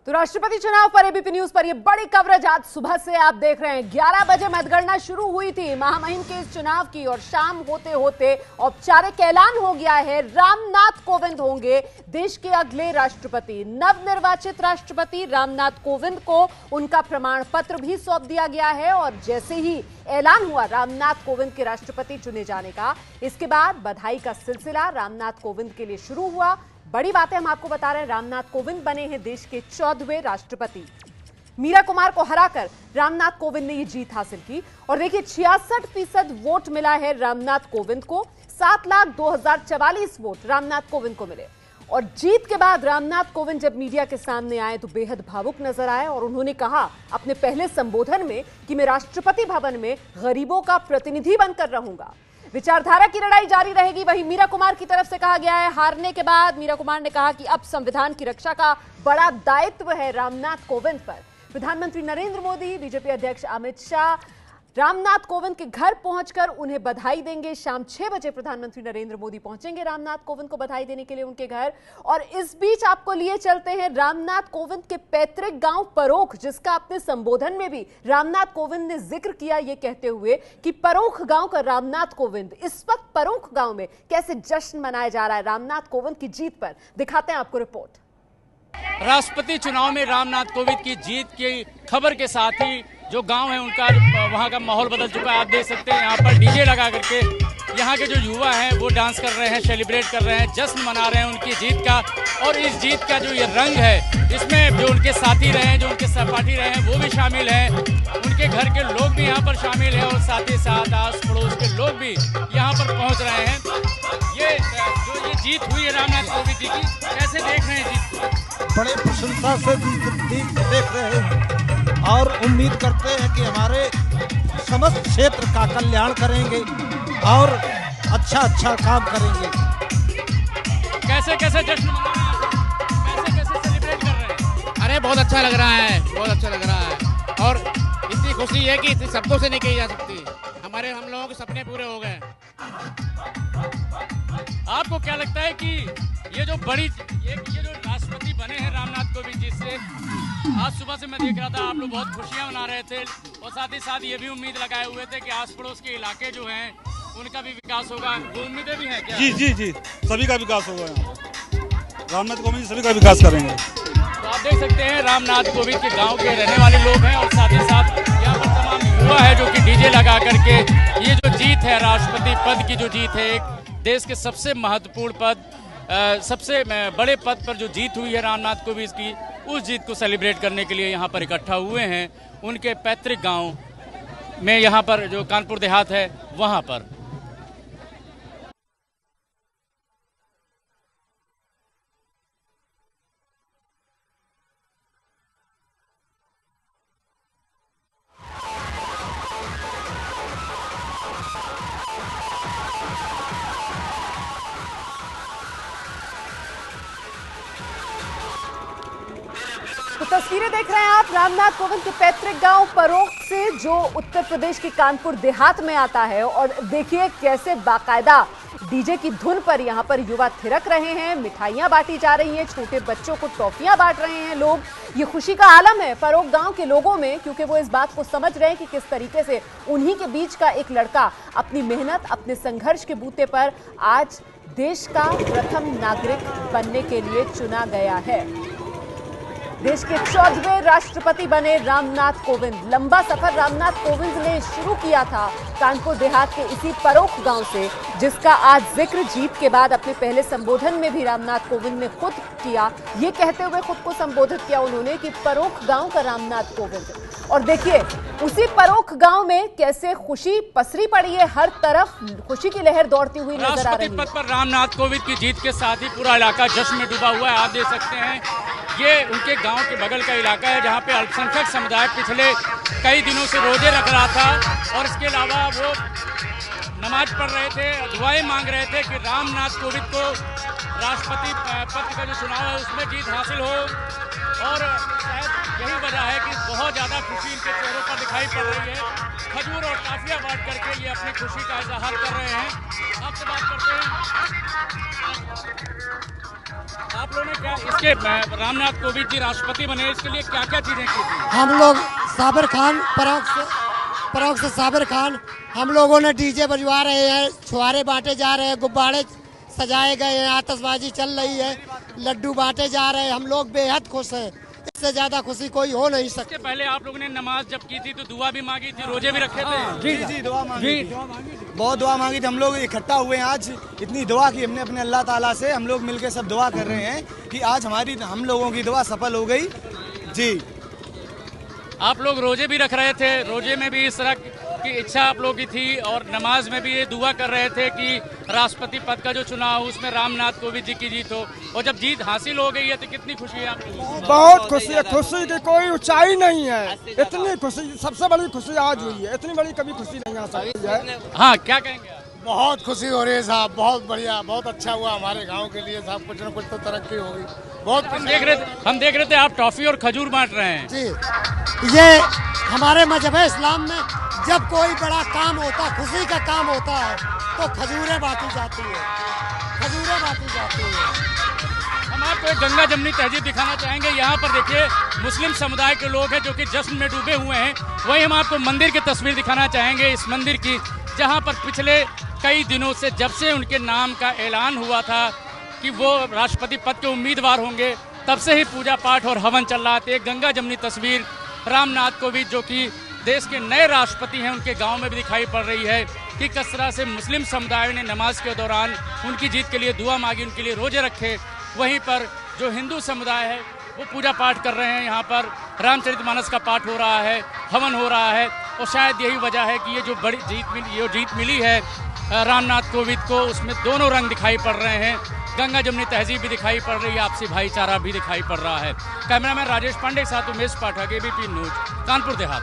तो राष्ट्रपति चुनाव पर एबीपी न्यूज पर ये बड़ी कवरेज आज सुबह से आप देख रहे हैं। 11 बजे मतगणना शुरू हुई थी महामहिम के इस चुनाव की और शाम होते होते औपचारिक ऐलान हो गया है, रामनाथ कोविंद होंगे देश के अगले राष्ट्रपति। नवनिर्वाचित राष्ट्रपति रामनाथ कोविंद को उनका प्रमाण पत्र भी सौंप दिया गया है और जैसे ही ऐलान हुआ रामनाथ कोविंद के राष्ट्रपति चुने जाने का, इसके बाद बधाई का सिलसिला रामनाथ कोविंद के लिए शुरू हुआ। बड़ी बातें हम आपको बता रहे हैं, रामनाथ कोविंद बने हैं देश के 14वें राष्ट्रपति। मीरा कुमार को हराकर रामनाथ कोविंद ने ये जीत हासिल की और देखिए 66% वोट मिला है रामनाथ कोविंद को। 7,02,044 वोट रामनाथ कोविंद को मिले और जीत के बाद रामनाथ कोविंद जब मीडिया के सामने आए तो बेहद भावुक नजर आए और उन्होंने कहा अपने पहले संबोधन में कि मैं राष्ट्रपति भवन में गरीबों का प्रतिनिधि बनकर रहूंगा। विचारधारा की लड़ाई जारी रहेगी। वहीं मीरा कुमार की तरफ से कहा गया है, हारने के बाद मीरा कुमार ने कहा कि अब संविधान की रक्षा का बड़ा दायित्व है रामनाथ कोविंद पर। प्रधानमंत्री नरेंद्र मोदी, बीजेपी अध्यक्ष अमित शाह रामनाथ कोविंद के घर पहुंचकर उन्हें बधाई देंगे। शाम 6 बजे प्रधानमंत्री नरेंद्र मोदी पहुंचेंगे रामनाथ कोविंद को बधाई देने के लिए उनके घर। और इस बीच आपको लिए चलते हैं रामनाथ कोविंद के पैतृक गांव परोख, जिसका अपने संबोधन में भी रामनाथ कोविंद ने जिक्र किया, ये कहते हुए कि परोख गांव का रामनाथ कोविंद। इस वक्त परोख गांव में कैसे जश्न मनाया जा रहा है रामनाथ कोविंद की जीत पर, दिखाते हैं आपको रिपोर्ट। राष्ट्रपति चुनाव में रामनाथ कोविंद की जीत की खबर के साथ ही जो गांव है उनका वहां का माहौल बदल चुका है। आप देख सकते हैं यहाँ पर डीजे लगा करके यहाँ के जो युवा हैं वो डांस कर रहे हैं, सेलिब्रेट कर रहे हैं, जश्न मना रहे हैं उनकी जीत का। और इस जीत का जो ये रंग है, इसमें जो उनके साथी रहे हैं, जो उनके सहपाठी रहे हैं, वो भी शामिल हैं। उनके घर के लोग भी यहाँ पर शामिल हैं और साथ ही साथ आस पड़ोस के लोग भी यहाँ पर पहुँच रहे हैं। ये जीत हुई है रामनाथ कोविंद जी की, कैसे देख रहे हैं जीत को? बड़े प्रशंसा से जीत देख रहे हैं और उम्मीद करते हैं कि हमारे समस्त क्षेत्र का कल्याण करेंगे और अच्छा काम करेंगे। कैसे जश्न मना रहे हैं, कैसे सेलिब्रेट कर रहे हैं? अरे बहुत अच्छा लग रहा है, बहुत अच्छा लग रहा है और इतनी खुशी है कि इतनी शब्दों से नहीं कही जा सकती। हम लोगों के सपने पूरे हो गए। आपको क्या लगता है कि ये जो राष्ट्रपति बने हैं रामनाथ कोविंद जी से, आज सुबह से मैं देख रहा था आप लोग बहुत खुशियां मना रहे थे और साथ ही साथ ये भी उम्मीद लगाए हुए थे कि आस पड़ोस के इलाके जो हैं उनका भी विकास होगा, वो उम्मीदें भी हैं क्या? जी सभी का विकास होगा। रामनाथ कोविंद सभी का विकास करेंगे। तो आप देख सकते हैं रामनाथ कोविंद के गांव के रहने वाले लोग हैं और साथ ही साथ यहाँ पर तमाम युवा है जो कि डीजे लगा करके ये जो जीत है राष्ट्रपति पद की, जो जीत है एक देश के सबसे महत्वपूर्ण पद, सबसे बड़े पद पर जो जीत हुई है रामनाथ कोविंद की, उस जीत को सेलिब्रेट करने के लिए यहाँ पर इकट्ठा हुए हैं उनके पैतृक गांव में, यहाँ पर जो कानपुर देहात है वहाँ पर। तो तस्वीरें देख रहे हैं आप रामनाथ कोविंद के पैतृक गांव परोख से, जो उत्तर प्रदेश के कानपुर देहात में आता है। और देखिए कैसे बाकायदा डीजे की धुन पर यहाँ पर युवा थिरक रहे हैं, मिठाइयाँ बांटी जा रही हैं, छोटे बच्चों को टॉफियाँ बांट रहे हैं लोग। ये खुशी का आलम है परोख गांव के लोगों में, क्योंकि वो इस बात को समझ रहे हैं कि किस तरीके से उन्हीं के बीच का एक लड़का अपनी मेहनत, अपने संघर्ष के बूते पर आज देश का प्रथम नागरिक बनने के लिए चुना गया है। देश के 14वें राष्ट्रपति बने रामनाथ कोविंद। लंबा सफर रामनाथ कोविंद ने शुरू किया था कानपुर देहात के इसी परोख गांव से, जिसका आज जिक्र जीत के बाद अपने पहले संबोधन में भी रामनाथ कोविंद ने खुद किया। ये कहते हुए खुद को संबोधित किया उन्होंने कि परोख गांव का रामनाथ कोविंद। और देखिए उसी परोख गांव में कैसे खुशी पसरी पड़ी है, हर तरफ खुशी की लहर दौड़ती हुई नजर आ रही है। राष्ट्रपति पद पर रामनाथ कोविंद की जीत के साथ ही पूरा इलाका जश्न में डूबा हुआ है। आप देख सकते हैं ये उनके गांव के बगल का इलाका है जहां पे अल्पसंख्यक समुदाय पिछले कई दिनों से रोजे रख रहा था और इसके अलावा वो नमाज पढ़ रहे थे, दुआएं मांग रहे थे कि रामनाथ कोविंद को राष्ट्रपति पद का जो चुनाव है उसमें जीत हासिल हो। और शायद यही वजह है कि बहुत ज़्यादा खुशी इनके चेहरों पर दिखाई पड़ रही है। खजूर और टाफियाँ बांट करके ये अपनी खुशी का इजहार कर रहे हैं। आपसे बात करते हैं। आप लोगों ने क्या इसके रामनाथ कोविंद जी राष्ट्रपति बने, इसके लिए क्या क्या चीजें की थी? हम लोग साबिर खान परोक्ष से साबिर खान, हम लोगों ने डीजे बजवा रहे हैं, छुआरे बांटे जा रहे हैं, गुब्बारे सजाए गए हैं, आतिशबाजी चल रही है, लड्डू बांटे जा रहे हैं। हम लोग बेहद खुश हैं, इससे ज्यादा खुशी कोई हो नहीं सकती। पहले आप लोगों ने नमाज जब की थी तो दुआ भी मांगी थी, रोजे भी रखे थे? जी दुआ मांगी, बहुत दुआ मांगी थी। हम लोग इकट्ठा हुए हैं आज, इतनी दुआ की हमने अपने अल्लाह ताला से। हम लोग मिलकर सब दुआ कर रहे हैं कि आज हम लोगों की दुआ सफल हो गई। जी आप लोग रोजे भी रख रहे थे, रोजे में भी इस तरह की इच्छा आप लोगों की थी और नमाज में भी ये दुआ कर रहे थे कि राष्ट्रपति पद का जो चुनाव उसमें रामनाथ कोविंद जी की जीत हो, और जब जीत हासिल हो गई है तो कितनी खुशी है आपको? बहुत खुशी है, खुशी की कोई ऊंचाई नहीं है। इतनी खुशी, सबसे बड़ी खुशी आज हुई है, इतनी बड़ी कभी खुशी नहीं आ सकती है। हाँ, क्या कहेंगे? बहुत खुशी हो रही है साहब, बहुत बढ़िया, बहुत अच्छा हुआ हमारे गांव के लिए साहब, कुछ न कुछ तो तरक्की होगी। बहुत हम देख रहे थे आप टॉफी और खजूर बांट रहे हैं। जी, ये हमारे मजहब इस्लाम में जब कोई बड़ा काम होता, खुशी का काम होता है तो खजूरें बांटी जाती है, खजूरें बांटी जाती है। हम आपको एक गंगा जमनी तहजीब दिखाना चाहेंगे। यहाँ पर देखिए मुस्लिम समुदाय के लोग हैं जो कि जश्न में डूबे हुए हैं। वहीं हम आपको मंदिर की तस्वीर दिखाना चाहेंगे, इस मंदिर की, जहाँ पर पिछले कई दिनों से, जब से उनके नाम का ऐलान हुआ था कि वो राष्ट्रपति पद के उम्मीदवार होंगे, तब से ही पूजा पाठ और हवन चल रहा था। एक गंगा जमनी तस्वीर रामनाथ कोविंद जो कि देश के नए राष्ट्रपति हैं, उनके गांव में भी दिखाई पड़ रही है कि किस तरह से मुस्लिम समुदाय ने नमाज के दौरान उनकी जीत के लिए दुआ मांगी, उनके लिए रोजे रखे। वहीं पर जो हिंदू समुदाय है वो पूजा पाठ कर रहे हैं। यहाँ पर रामचरितमानस का पाठ हो रहा है, हवन हो रहा है, और शायद यही वजह है कि ये जो बड़ी जीत मिली है रामनाथ कोविंद को, उसमें दोनों रंग दिखाई पड़ रहे हैं। गंगा जमनी तहजीब भी दिखाई पड़ रही है, आपसी भाईचारा भी दिखाई पड़ रहा है। कैमरामैन राजेश पांडे के साथ उमेश पाठक, एबीपी न्यूज, कानपुर देहात।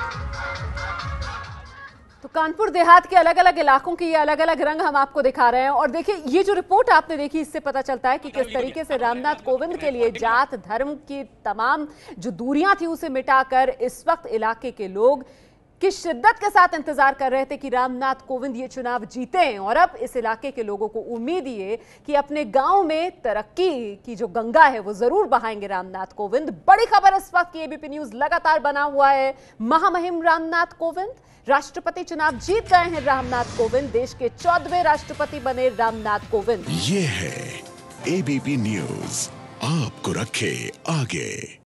तो कानपुर देहात के अलग अलग इलाकों के ये अलग अलग रंग हम आपको दिखा रहे हैं। और देखिए, ये जो रिपोर्ट आपने देखी, इससे पता चलता है कि किस तरीके से रामनाथ कोविंद के लिए जात धर्म की तमाम जो दूरियां थी उसे मिटाकर इस वक्त इलाके के लोग किस शिद्दत के साथ इंतजार कर रहे थे कि रामनाथ कोविंद ये चुनाव जीतें। और अब इस इलाके के लोगों को उम्मीद ये कि अपने गांव में तरक्की की जो गंगा है वो जरूर बहाएंगे रामनाथ कोविंद। बड़ी खबर इस वक्त की, एबीपी न्यूज लगातार बना हुआ है महामहिम रामनाथ कोविंद। राष्ट्रपति चुनाव जीत गए हैं रामनाथ कोविंद, देश के 14वें राष्ट्रपति बने रामनाथ कोविंद। ये है एबीपी न्यूज, आपको रखे आगे।